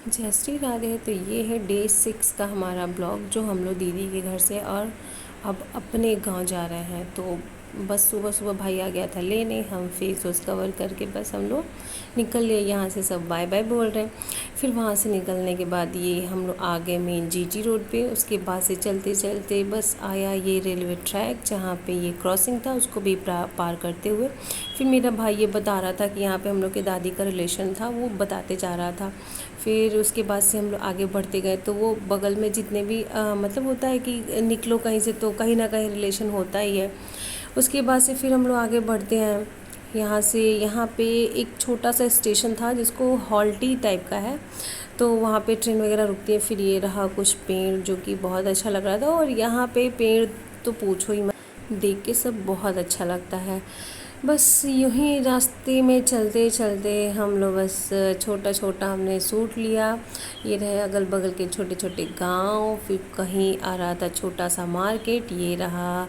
जय श्री राधे। तो ये है डे 6 का हमारा ब्लॉग जो हम लोग दीदी के घर से और अब अपने गांव जा रहे हैं। तो बस सुबह सुबह भाई आ गया था लेने, हम फेस वॉश कवर करके बस हम लोग निकल लिए यहाँ से। सब बाय बाय बोल रहे हैं। फिर वहाँ से निकलने के बाद ये हम लोग आ गए मेन जीटी रोड पे। उसके बाद से चलते चलते बस आया ये रेलवे ट्रैक जहाँ पे ये क्रॉसिंग था, उसको भी पार करते हुए फिर मेरा भाई ये बता रहा था कि यहाँ पे हम लोग के दादी का रिलेशन था, वो बताते जा रहा था। फिर उसके बाद से हम लोग आगे बढ़ते गए तो वो बगल में जितने भी मतलब होता है कि निकलो कहीं से तो कहीं ना कहीं रिलेशन होता ही है। उसके बाद से फिर हम लोग आगे बढ़ते हैं यहाँ से। यहाँ पे एक छोटा सा स्टेशन था जिसको हॉल्टी टाइप का है, तो वहाँ पे ट्रेन वगैरह रुकती है। फिर ये रहा कुछ पेड़ जो कि बहुत अच्छा लग रहा था, और यहाँ पे पेड़ तो पूछो ही मत, देख के सब बहुत अच्छा लगता है। बस यूं ही रास्ते में चलते चलते हम लोग बस छोटा छोटा हमने सूट लिया। ये रहे अगल बगल के छोटे छोटे गांव, फिर कहीं आ रहा था छोटा सा मार्केट। ये रहा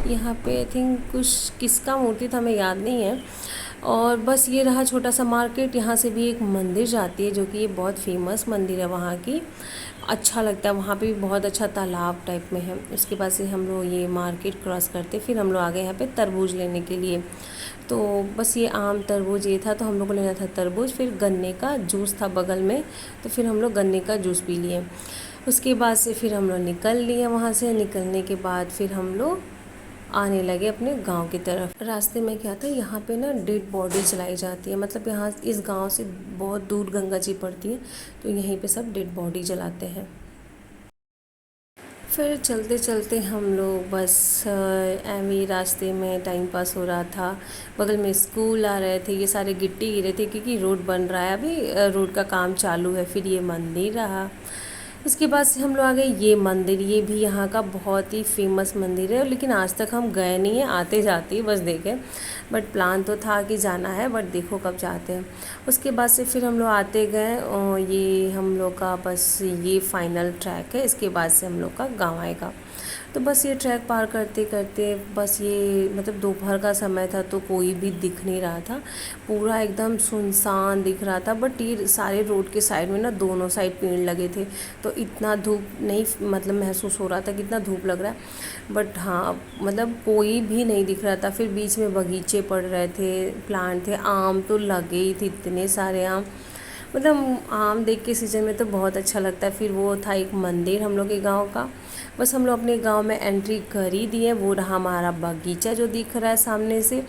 यहाँ पे आई थिंक कुछ किसका मूर्ति था, हमें याद नहीं है। और बस ये रहा छोटा सा मार्केट। यहाँ से भी एक मंदिर जाती है जो कि ये बहुत फेमस मंदिर है वहाँ की, अच्छा लगता है। वहाँ पे भी बहुत अच्छा तालाब टाइप में है। उसके बाद से हम लोग ये मार्केट क्रॉस करते फिर हम लोग आ गए यहाँ पे तरबूज लेने के लिए। तो बस ये आम तरबूज ये था, तो हम लोग को लेना था तरबूज। फिर गन्ने का जूस था बगल में, तो फिर हम लोग गन्ने का जूस पी लिए। उसके बाद से फिर हम लोग निकल लिए वहाँ से। निकलने के बाद फिर हम लोग आने लगे अपने गांव की तरफ। रास्ते में क्या था, यहाँ पे ना डेड बॉडी जलाई जाती है, मतलब यहाँ इस गांव से बहुत दूर गंगा जी पड़ती है, तो यहीं पे सब डेड बॉडी जलाते हैं। फिर चलते चलते हम लोग बस एवी रास्ते में टाइम पास हो रहा था। बगल में स्कूल आ रहे थे, ये सारे गिट्टी गिरे थे क्योंकि रोड बन रहा है अभी, रोड का काम चालू है। फिर ये मंदिर रहा। उसके बाद से हम लोग आ गए ये मंदिर। ये भी यहाँ का बहुत ही फेमस मंदिर है, लेकिन आज तक हम गए नहीं हैं, आते जाते ही बस देखे। बट प्लान तो था कि जाना है, बट देखो कब जाते हैं। उसके बाद से फिर हम लोग आते गए, और ये हम लोग का बस ये फाइनल ट्रैक है। इसके बाद से हम लोग का गाँव आएगा। तो बस ये ट्रैक पार करते करते बस ये मतलब दोपहर का समय था, तो कोई भी दिख नहीं रहा था, पूरा एकदम सुनसान दिख रहा था। बट ये सारे रोड के साइड में ना दोनों साइड पेड़ लगे थे, तो इतना धूप नहीं मतलब महसूस हो रहा था कि इतना धूप लग रहा है। बट हाँ मतलब कोई भी नहीं दिख रहा था। फिर बीच में बगीचे पड़ रहे थे, प्लांट थे, आम तो लगे ही थे, इतने सारे आम। मतलब आम देख के सीजन में तो बहुत अच्छा लगता है। फिर वो था एक मंदिर हम लोग के गांव का। बस हम लोग अपने गांव में एंट्री कर ही दिए। वो रहा हमारा बगीचा जो दिख रहा है सामने से,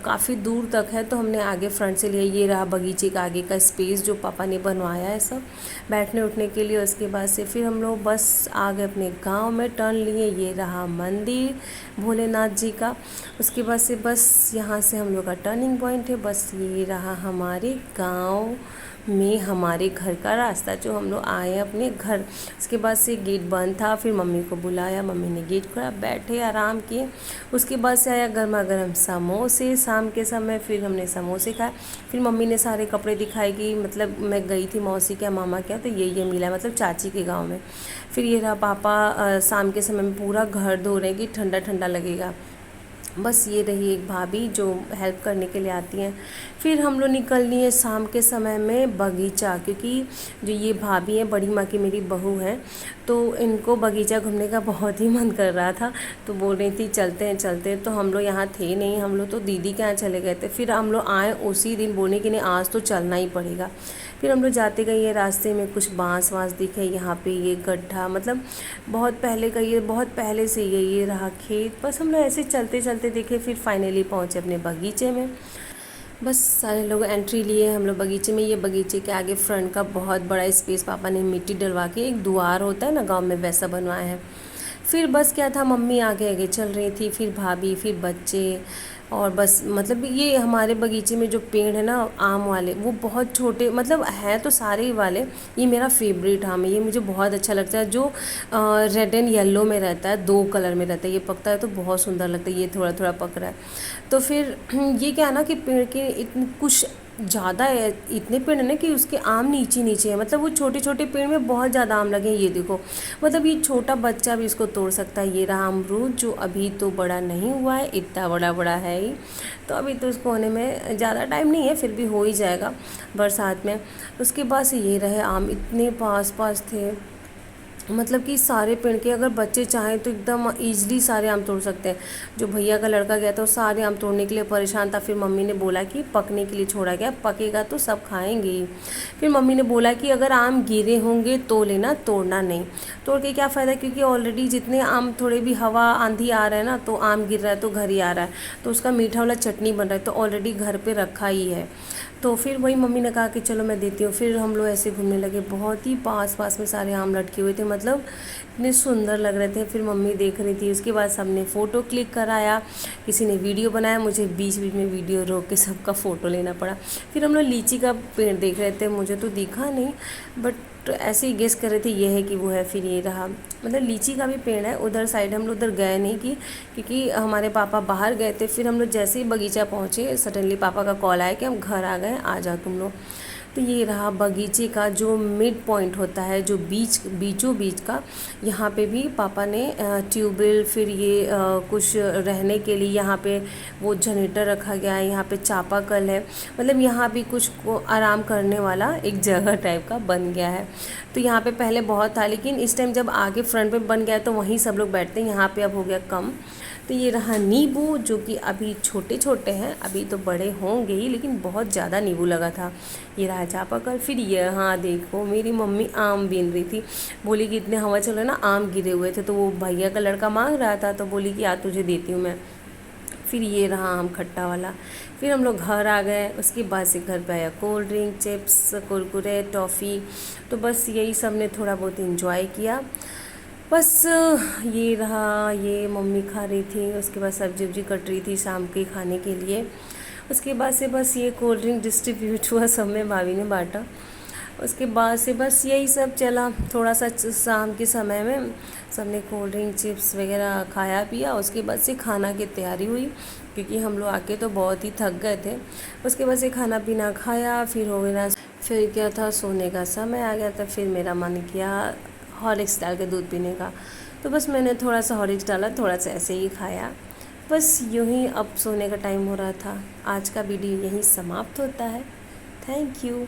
काफ़ी दूर तक है, तो हमने आगे फ्रंट से लिया। ये रहा बगीचे का आगे का स्पेस जो पापा ने बनवाया है सब बैठने उठने के लिए। उसके बाद से फिर हम लोग बस आ गए अपने गांव में, टर्न लिए। ये रहा मंदिर भोलेनाथ जी का। उसके बाद से बस यहाँ से हम लोग का टर्निंग पॉइंट है। बस ये रहा हमारे गाँव में हमारे घर का रास्ता जो हम लोग आए अपने घर। उसके बाद से गेट बंद था, फिर मम्मी को बुलाया, मम्मी ने गेट खोला, बैठे आराम किए। उसके बाद से आया गर्मा गर्म समोसे शाम के समय, फिर हमने समोसे खाए। फिर मम्मी ने सारे कपड़े दिखाए कि मतलब मैं गई थी मौसी के मामा के यहाँ, तो ये मिला मतलब चाची के गाँव में। फिर ये रहा पापा शाम के समय में पूरा घर धो रहे हैं कि ठंडा ठंडा लगेगा। बस ये रही एक भाभी जो हेल्प करने के लिए आती हैं। फिर हम लोग निकल लिए शाम के समय में बगीचा, क्योंकि जो ये भाभी हैं बड़ी माँ की मेरी बहू हैं, तो इनको बगीचा घूमने का बहुत ही मन कर रहा था। तो बोल रही थी चलते हैं चलते हैं। तो हम लोग यहाँ थे नहीं, हम लोग तो दीदी के यहाँ चले गए थे। फिर हम लोग आए उसी दिन, बोलने कि नहीं आज तो चलना ही पड़ेगा। फिर हम लोग जाते गए, ये रास्ते में कुछ बांस वांस दिखे। यहाँ पे ये गड्ढा मतलब बहुत पहले का, ये बहुत पहले से ये रहा खेत। बस हम लोग ऐसे चलते चलते देखे, फिर फाइनली पहुँचे अपने बगीचे में। बस सारे लोग एंट्री लिए हम लोग बगीचे में। ये बगीचे के आगे फ्रंट का बहुत बड़ा स्पेस पापा ने मिट्टी डलवा के, एक द्वार होता है ना गांव में, वैसा बनवाया है। फिर बस क्या था, मम्मी आगे आगे चल रही थी, फिर भाभी, फिर बच्चे। और बस मतलब ये हमारे बगीचे में जो पेड़ है ना आम वाले, वो बहुत छोटे मतलब है तो सारे ही वाले। ये मेरा फेवरेट आम है, ये मुझे बहुत अच्छा लगता है। जो रेड एंड येलो में रहता है, दो कलर में रहता है, ये पकता है तो बहुत सुंदर लगता है। ये थोड़ा थोड़ा पक रहा है। तो फिर ये क्या है ना कि पेड़ के इतने कुछ ज़्यादा इतने पेड़ हैं ना कि उसके आम नीचे नीचे है, मतलब वो छोटे छोटे पेड़ में बहुत ज़्यादा आम लगे हैं। ये देखो, मतलब ये छोटा बच्चा भी इसको तोड़ सकता है। ये रहा अमरूद जो अभी तो बड़ा नहीं हुआ है, इतना बड़ा बड़ा है ही, तो अभी तो इसको होने में ज़्यादा टाइम नहीं है, फिर भी हो ही जाएगा बरसात में। उसके बाद से ये रहे आम, इतने पास पास थे, मतलब कि सारे पेड़ के अगर बच्चे चाहें तो एकदम ईजिली सारे आम तोड़ सकते हैं। जो भैया का लड़का गया था वो सारे आम तोड़ने के लिए परेशान था। फिर मम्मी ने बोला कि पकने के लिए छोड़ा गया, पकेगा तो सब खाएंगे ही। फिर मम्मी ने बोला कि अगर आम गिरे होंगे तो लेना, तोड़ना नहीं। तोड़ के क्या फ़ायदा, क्योंकि ऑलरेडी जितने आम थोड़े भी हवा आंधी आ रहा है ना, तो आम गिर रहा है तो घर ही आ रहा है, तो उसका मीठा वाला चटनी बन रहा है, तो ऑलरेडी घर पर रखा ही है। तो फिर वही मम्मी ने कहा कि चलो मैं देती हूँ। फिर हम लोग ऐसे घूमने लगे, बहुत ही पास पास में सारे आम लटके हुए थे, मतलब इतने सुंदर लग रहे थे। फिर मम्मी देख रही थी, उसके बाद सबने फ़ोटो क्लिक कराया, किसी ने वीडियो बनाया, मुझे बीच बीच में वीडियो रोक के सबका फ़ोटो लेना पड़ा। फिर हम लोग लीची का पेड़ देख रहे थे, मुझे तो दिखा नहीं, बट ऐसे ही गेस कर रहे थे ये है कि वो है। फिर ये रहा, मतलब लीची का भी पेड़ है उधर साइड। हम लोग उधर गए नहीं कि क्योंकि हमारे पापा बाहर गए थे। फिर हम लोग जैसे ही बगीचा पहुँचे, सडनली पापा का कॉल आया कि हम घर आ गए, आ जाओ तुम लोग। तो ये रहा बगीचे का जो मिड पॉइंट होता है, जो बीचों बीच का, यहाँ पे भी पापा ने ट्यूबवेल, फिर ये कुछ रहने के लिए यहाँ पे वो जनरेटर रखा गया है, यहाँ पे चापाकल है, मतलब यहाँ भी कुछ को आराम करने वाला एक जगह टाइप का बन गया है। तो यहाँ पे पहले बहुत था, लेकिन इस टाइम जब आगे फ्रंट पे बन गया है तो वहीं सब लोग बैठते हैं, यहाँ पे अब हो गया कम। तो ये रहा नींबू, जो कि अभी छोटे छोटे हैं, अभी तो बड़े होंगे ही, लेकिन बहुत ज़्यादा नींबू लगा था। ये रहा चापाकल। फिर ये, हाँ देखो, मेरी मम्मी आम बीन रही थी, बोली कि इतने हवा चल रहा है ना, आम गिरे हुए थे, तो वो भैया का लड़का मांग रहा था, तो बोली कि आ तुझे देती हूँ मैं। फिर ये रहा आम खट्टा वाला। फिर हम लोग घर आ गए, उसके बाद से घर पे आया cold drink, chips, Kurkure, toffee, तो बस यही सब ने थोड़ा बहुत इंजॉय किया। बस ये रहा, ये मम्मी खा रही थी, उसके बाद सब्जी वब्जी कट रही थी शाम के खाने के लिए। उसके बाद से बस ये कोल्ड ड्रिंक डिस्ट्रीब्यूट हुआ, सब में भाभी ने बांटा। उसके बाद से बस यही सब चला, थोड़ा सा शाम के समय में सबने कोल्ड ड्रिंक, चिप्स वगैरह खाया पिया। उसके बाद से खाना की तैयारी हुई, क्योंकि हम लोग आके तो बहुत ही थक गए थे। उसके बाद से खाना पीना खाया, फिर हो गया, फिर क्या था, सोने का समय आ गया था। फिर मेरा मन किया हॉर्लिक्स डाल के दूध पीने का, तो बस मैंने थोड़ा सा हॉर्लिक्स डाला, थोड़ा सा ऐसे ही खाया। बस यूँ ही अब सोने का टाइम हो रहा था। आज का वीडियो यहीं समाप्त होता है। Thank you.